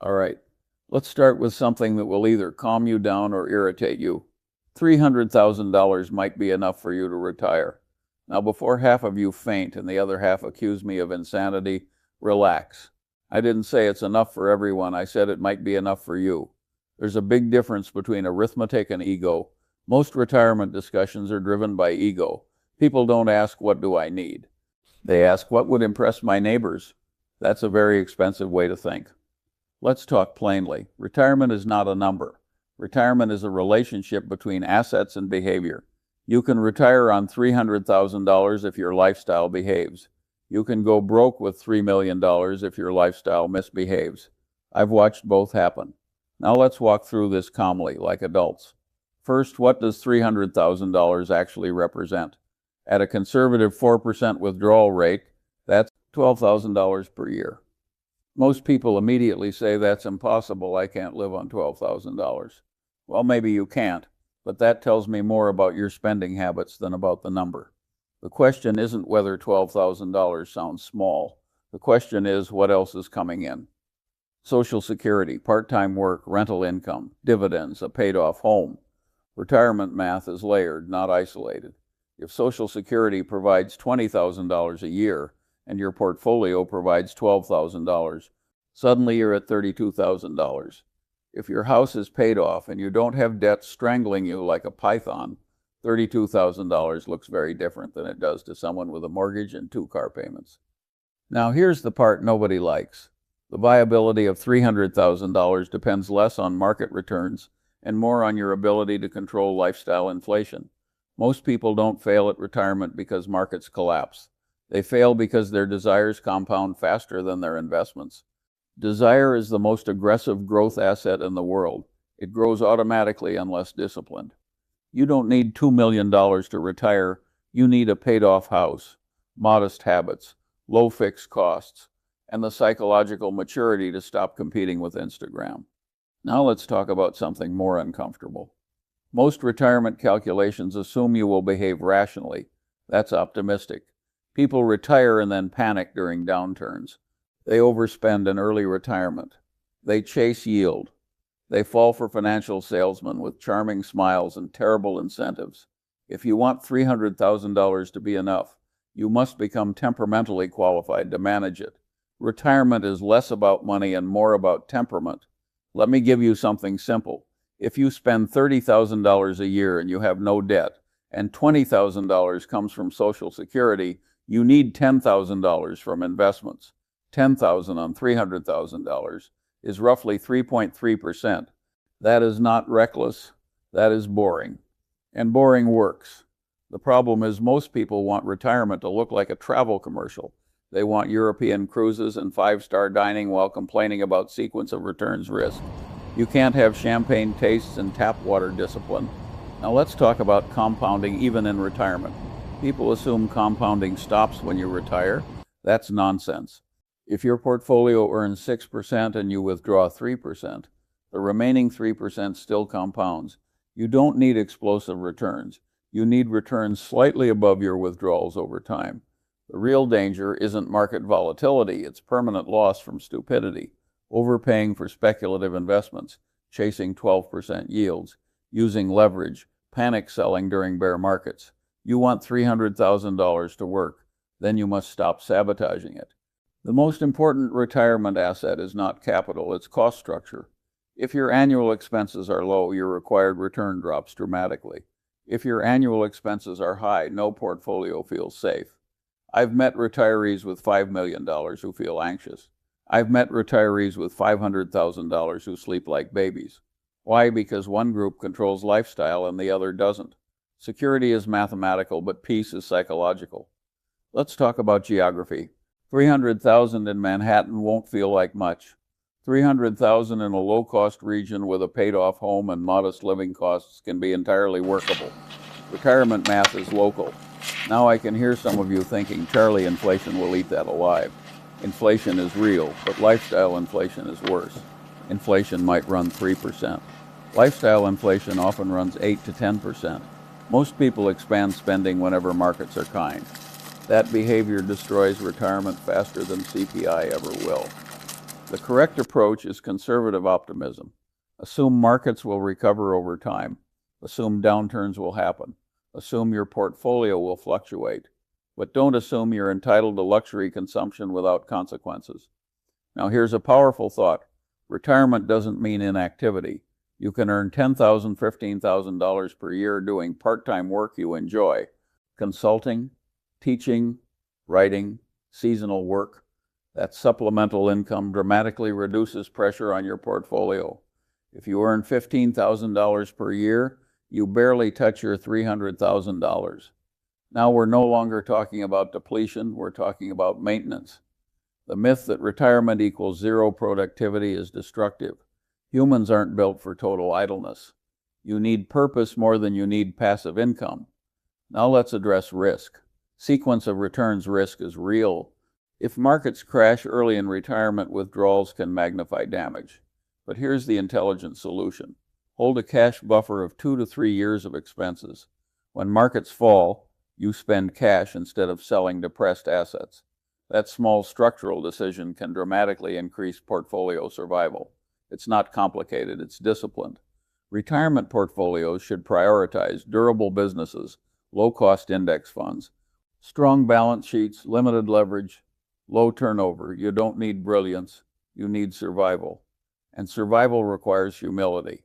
All right, let's start with something that will either calm you down or irritate you. $300,000 might be enough for you to retire. Now, before half of you faint and the other half accuse me of insanity, relax. I didn't say it's enough for everyone. I said it might be enough for you. There's a big difference between arithmetic and ego. Most retirement discussions are driven by ego. People don't ask, what do I need? They ask, what would impress my neighbors? That's a very expensive way to think. Let's talk plainly. Retirement is not a number. Retirement is a relationship between assets and behavior. You can retire on $300,000 if your lifestyle behaves. You can go broke with $3 million if your lifestyle misbehaves. I've watched both happen. Now let's walk through this calmly, like adults. First, what does $300,000 actually represent? At a conservative 4% withdrawal rate, that's $12,000 per year. Most people immediately say, that's impossible, I can't live on $12,000. Well, maybe you can't, but that tells me more about your spending habits than about the number. The question isn't whether $12,000 sounds small. The question is, what else is coming in? Social Security, part-time work, rental income, dividends, a paid-off home. Retirement math is layered, not isolated. If Social Security provides $20,000 a year, and your portfolio provides $12,000, suddenly you're at $32,000. If your house is paid off and you don't have debt strangling you like a python, $32,000 looks very different than it does to someone with a mortgage and 2 car payments. Now here's the part nobody likes. The viability of $300,000 depends less on market returns and more on your ability to control lifestyle inflation. Most people don't fail at retirement because markets collapse. They fail because their desires compound faster than their investments. Desire is the most aggressive growth asset in the world. It grows automatically unless disciplined. You don't need $2 million to retire. You need a paid-off house, modest habits, low fixed costs, and the psychological maturity to stop competing with Instagram. Now let's talk about something more uncomfortable. Most retirement calculations assume you will behave rationally. That's optimistic. People retire and then panic during downturns. They overspend in early retirement. They chase yield. They fall for financial salesmen with charming smiles and terrible incentives. If you want $300,000 to be enough, you must become temperamentally qualified to manage it. Retirement is less about money and more about temperament. Let me give you something simple. If you spend $30,000 a year and you have no debt, and $20,000 comes from Social Security, you need $10,000 from investments. $10,000 on $300,000 is roughly 3.3%. That is not reckless. That is boring. And boring works. The problem is most people want retirement to look like a travel commercial. They want European cruises and 5-star dining while complaining about sequence of returns risk. You can't have champagne tastes and tap water discipline. Now let's talk about compounding even in retirement. People assume compounding stops when you retire. That's nonsense. If your portfolio earns 6% and you withdraw 3%, the remaining 3% still compounds. You don't need explosive returns. You need returns slightly above your withdrawals over time. The real danger isn't market volatility, it's permanent loss from stupidity, overpaying for speculative investments, chasing 12% yields, using leverage, panic selling during bear markets. You want $300,000 to work, then you must stop sabotaging it. The most important retirement asset is not capital, it's cost structure. If your annual expenses are low, your required return drops dramatically. If your annual expenses are high, no portfolio feels safe. I've met retirees with $5 million who feel anxious. I've met retirees with $500,000 who sleep like babies. Why? Because one group controls lifestyle and the other doesn't. Security is mathematical, but peace is psychological. Let's talk about geography. $300,000 in Manhattan won't feel like much. $300,000 in a low-cost region with a paid-off home and modest living costs can be entirely workable. Retirement math is local. Now I can hear some of you thinking, Charlie, inflation will eat that alive. Inflation is real, but lifestyle inflation is worse. Inflation might run 3%. Lifestyle inflation often runs 8 to 10%. Most people expand spending whenever markets are kind. That behavior destroys retirement faster than CPI ever will. The correct approach is conservative optimism. Assume markets will recover over time. Assume downturns will happen. Assume your portfolio will fluctuate. But don't assume you're entitled to luxury consumption without consequences. Now here's a powerful thought. Retirement doesn't mean inactivity. You can earn $10,000, $15,000 per year doing part-time work you enjoy. Consulting, teaching, writing, seasonal work. That supplemental income dramatically reduces pressure on your portfolio. If you earn $15,000 per year, you barely touch your $300,000. Now we're no longer talking about depletion, we're talking about maintenance. The myth that retirement equals zero productivity is destructive. Humans aren't built for total idleness. You need purpose more than you need passive income. Now let's address risk. Sequence of returns risk is real. If markets crash early in retirement, withdrawals can magnify damage. But here's the intelligent solution. Hold a cash buffer of 2 to 3 years of expenses. When markets fall, you spend cash instead of selling depressed assets. That small structural decision can dramatically increase portfolio survival. It's not complicated, it's disciplined. Retirement portfolios should prioritize durable businesses, low-cost index funds, strong balance sheets, limited leverage, low turnover. You don't need brilliance, you need survival. And survival requires humility.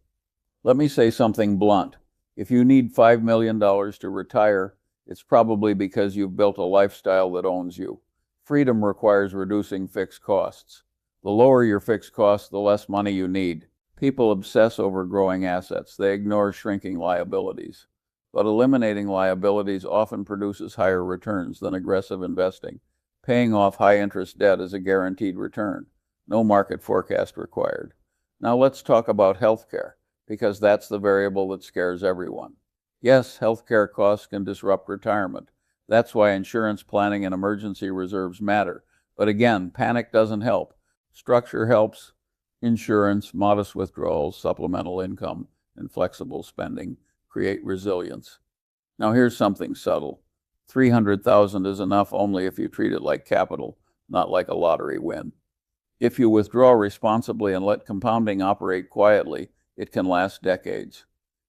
Let me say something blunt. If you need $5 million to retire, it's probably because you've built a lifestyle that owns you. Freedom requires reducing fixed costs. The lower your fixed costs, the less money you need. People obsess over growing assets. They ignore shrinking liabilities. But eliminating liabilities often produces higher returns than aggressive investing. Paying off high-interest debt is a guaranteed return. No market forecast required. Now let's talk about healthcare, because that's the variable that scares everyone. Yes, healthcare costs can disrupt retirement. That's why insurance planning and emergency reserves matter. But again, panic doesn't help. Structure helps. Insurance, modest withdrawals, supplemental income, and flexible spending create resilience. Now here's something subtle. $300,000 is enough only if you treat it like capital, not like a lottery win. If you withdraw responsibly and let compounding operate quietly, it can last decades.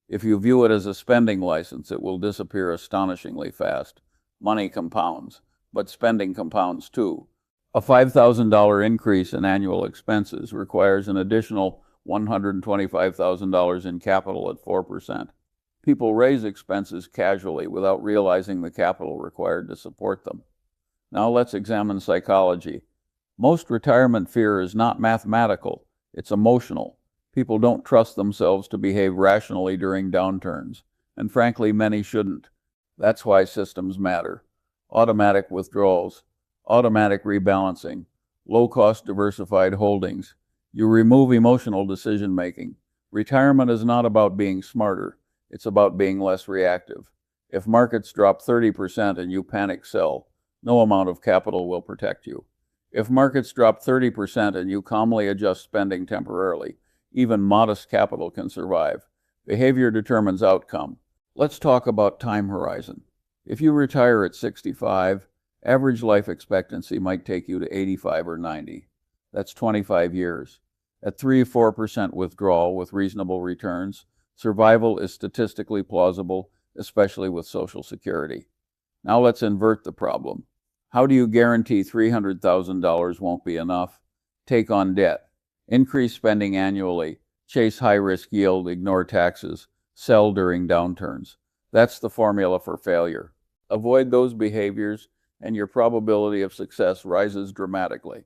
If you view it as a spending license, it will disappear astonishingly fast. Money compounds, but spending compounds too. A $5,000 increase in annual expenses requires an additional $125,000 in capital at 4%. People raise expenses casually without realizing the capital required to support them. Now let's examine psychology. Most retirement fear is not mathematical, it's emotional. People don't trust themselves to behave rationally during downturns, and frankly, many shouldn't. That's why systems matter. Automatic withdrawals, automatic rebalancing, low-cost diversified holdings. You remove emotional decision-making. Retirement is not about being smarter. It's about being less reactive. If markets drop 30% and you panic sell, no amount of capital will protect you. If markets drop 30% and you calmly adjust spending temporarily, even modest capital can survive. Behavior determines outcome. Let's talk about time horizon. If you retire at 65, average life expectancy might take you to 85 or 90. That's 25 years. At 3-4% withdrawal with reasonable returns, survival is statistically plausible, especially with Social Security. Now let's invert the problem. How do you guarantee $300,000 won't be enough? Take on debt. Increase spending annually. Chase high-risk yield, ignore taxes. Sell during downturns. That's the formula for failure. Avoid those behaviors, and your probability of success rises dramatically.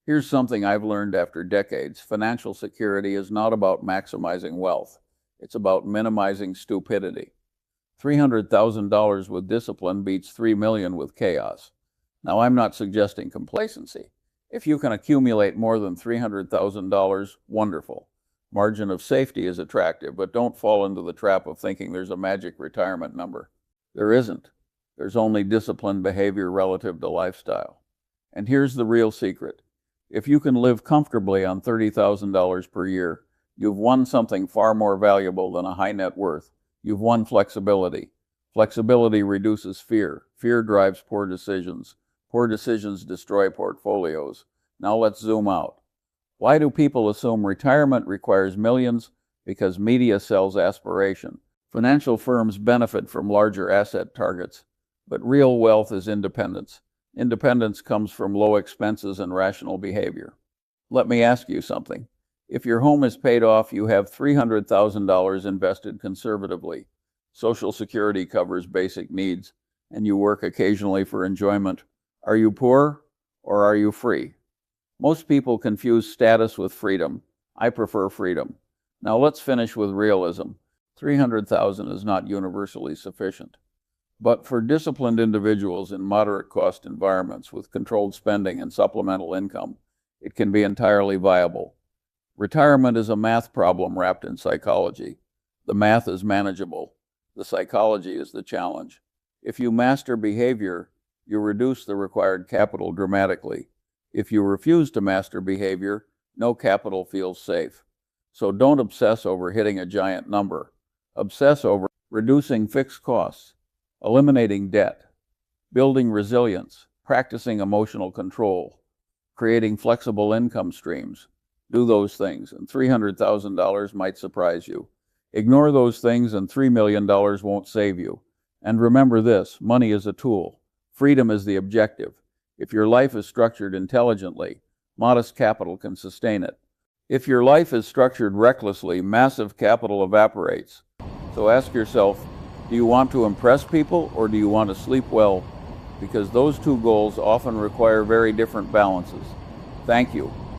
Here's something I've learned after decades. Financial security is not about maximizing wealth. It's about minimizing stupidity. $300,000 with discipline beats $3 million with chaos. Now, I'm not suggesting complacency. If you can accumulate more than $300,000, wonderful. Margin of safety is attractive, but don't fall into the trap of thinking there's a magic retirement number. There isn't. There's only disciplined behavior relative to lifestyle. And here's the real secret. If you can live comfortably on $30,000 per year, you've won something far more valuable than a high net worth. You've won flexibility. Flexibility reduces fear. Fear drives poor decisions. Poor decisions destroy portfolios. Now let's zoom out. Why do people assume retirement requires millions? Because media sells aspiration. Financial firms benefit from larger asset targets, but real wealth is independence. Independence comes from low expenses and rational behavior. Let me ask you something. If your home is paid off, you have $300,000 invested conservatively. Social Security covers basic needs, and you work occasionally for enjoyment. Are you poor or are you free? Most people confuse status with freedom. I prefer freedom. Now let's finish with realism. 300,000 is not universally sufficient. But for disciplined individuals in moderate cost environments with controlled spending and supplemental income, it can be entirely viable. Retirement is a math problem wrapped in psychology. The math is manageable. The psychology is the challenge. If you master behavior, you reduce the required capital dramatically. If you refuse to master behavior, no capital feels safe. So don't obsess over hitting a giant number. Obsess over reducing fixed costs, eliminating debt, building resilience, practicing emotional control, creating flexible income streams. Do those things, and $300,000 might surprise you. Ignore those things, and $3 million won't save you. And remember this, money is a tool. Freedom is the objective. If your life is structured intelligently, modest capital can sustain it. If your life is structured recklessly, massive capital evaporates. So ask yourself, do you want to impress people or do you want to sleep well? Because those two goals often require very different balances. Thank you.